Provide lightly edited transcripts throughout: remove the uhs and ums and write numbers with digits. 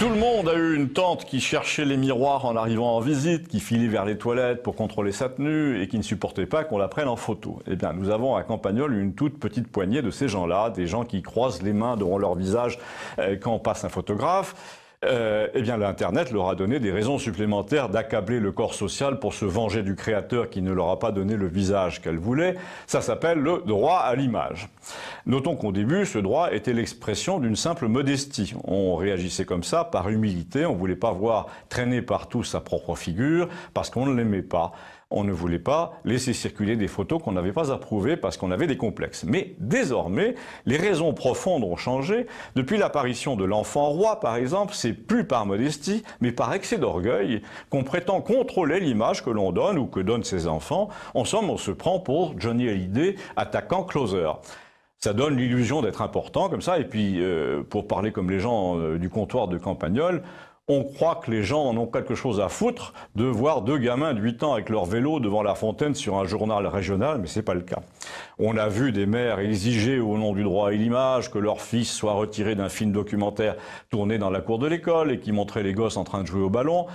Tout le monde a eu une tante qui cherchait les miroirs en arrivant en visite, qui filait vers les toilettes pour contrôler sa tenue et qui ne supportait pas qu'on la prenne en photo. Eh bien, nous avons à Campagnole une toute petite poignée de ces gens-là, des gens qui croisent les mains devant leur visage quand passe un photographe. Eh bien, l'Internet leur a donné des raisons supplémentaires d'accabler le corps social pour se venger du créateur qui ne leur a pas donné le visage qu'elle voulait. Ça s'appelle le droit à l'image. Notons qu'au début, ce droit était l'expression d'une simple modestie. On réagissait comme ça par humilité, on ne voulait pas voir traîner partout sa propre figure parce qu'on ne l'aimait pas. On ne voulait pas laisser circuler des photos qu'on n'avait pas approuvées parce qu'on avait des complexes. Mais désormais, les raisons profondes ont changé. Depuis l'apparition de l'enfant roi, par exemple, c'est plus par modestie, mais par excès d'orgueil qu'on prétend contrôler l'image que l'on donne ou que donnent ses enfants. En somme, on se prend pour Johnny Hallyday, attaquant closer. Ça donne l'illusion d'être important comme ça. Et puis, pour parler comme les gens du comptoir de Campagnole, on croit que les gens en ont quelque chose à foutre de voir deux gamins de 8 ans avec leur vélo devant la fontaine sur un journal régional, mais c'est pas le cas. On a vu des mères exiger au nom du droit à l'image que leur fils soit retiré d'un film documentaire tourné dans la cour de l'école et qui montrait les gosses en train de jouer au ballon.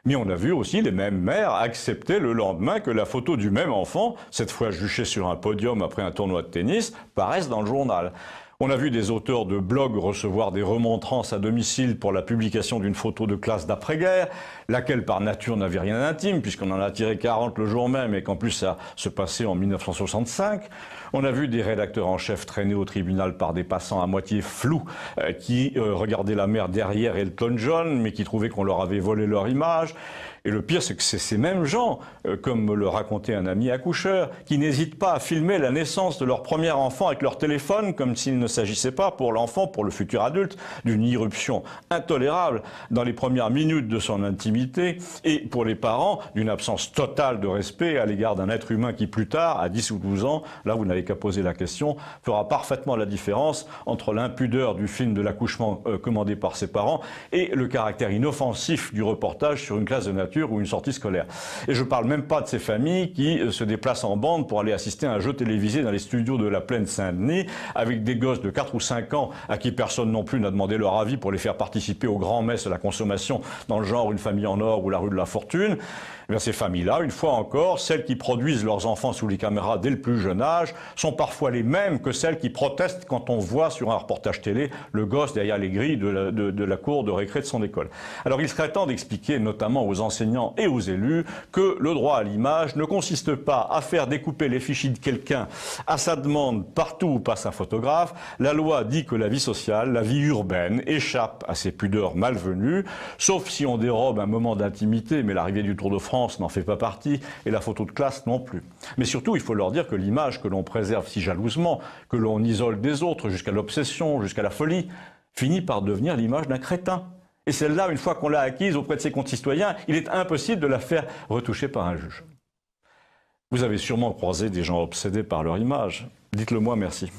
Mais on a vu aussi les mêmes mères accepter le lendemain que la photo du même enfant, cette fois juché sur un podium après un tournoi de tennis, paraisse dans le journal. On a vu des auteurs de blogs recevoir des remontrances à domicile pour la publication d'une photo de classe d'après-guerre, laquelle par nature n'avait rien d'intime, puisqu'on en a tiré 40 le jour même et qu'en plus ça se passait en 1965. On a vu des rédacteurs en chef traînés au tribunal par des passants à moitié flous qui regardaient la mer derrière Elton John, mais qui trouvaient qu'on leur avait volé leur image. Et le pire, c'est que c'est ces mêmes gens, comme me le racontait un ami accoucheur, qui n'hésitent pas à filmer la naissance de leur premier enfant avec leur téléphone, comme s'il ne s'agissait pas pour l'enfant, pour le futur adulte, d'une irruption intolérable dans les premières minutes de son intimité, et pour les parents, d'une absence totale de respect à l'égard d'un être humain qui, plus tard, à 10 ou 12 ans, là vous n'avez qu'à poser la question, fera parfaitement la différence entre l'impudeur du film de l'accouchement commandé par ses parents et le caractère inoffensif du reportage sur une classe de nature ou une sortie scolaire. Et je parle même pas de ces familles qui se déplacent en bande pour aller assister à un jeu télévisé dans les studios de la Plaine Saint-Denis avec des gosses de 4 ou 5 ans à qui personne non plus n'a demandé leur avis pour les faire participer aux grands messes à la consommation dans le genre Une famille en or ou La rue de la Fortune. Eh bien, ces familles-là, une fois encore, celles qui produisent leurs enfants sous les caméras dès le plus jeune âge, sont parfois les mêmes que celles qui protestent quand on voit sur un reportage télé le gosse derrière les grilles de la cour de récré de son école. Alors il serait temps d'expliquer, notamment aux enseignants et aux élus, que le droit à l'image ne consiste pas à faire découper les fichiers de quelqu'un à sa demande partout où passe un photographe. La loi dit que la vie sociale, la vie urbaine, échappe à ces pudeurs malvenues, sauf si on dérobe un moment d'intimité, mais l'arrivée du Tour de France n'en fait pas partie, et la photo de classe non plus. Mais surtout, il faut leur dire que l'image que l'on préserve si jalousement, que l'on isole des autres jusqu'à l'obsession, jusqu'à la folie, finit par devenir l'image d'un crétin. Et celle-là, une fois qu'on l'a acquise auprès de ses concitoyens, il est impossible de la faire retoucher par un juge. Vous avez sûrement croisé des gens obsédés par leur image. Dites-le moi, merci.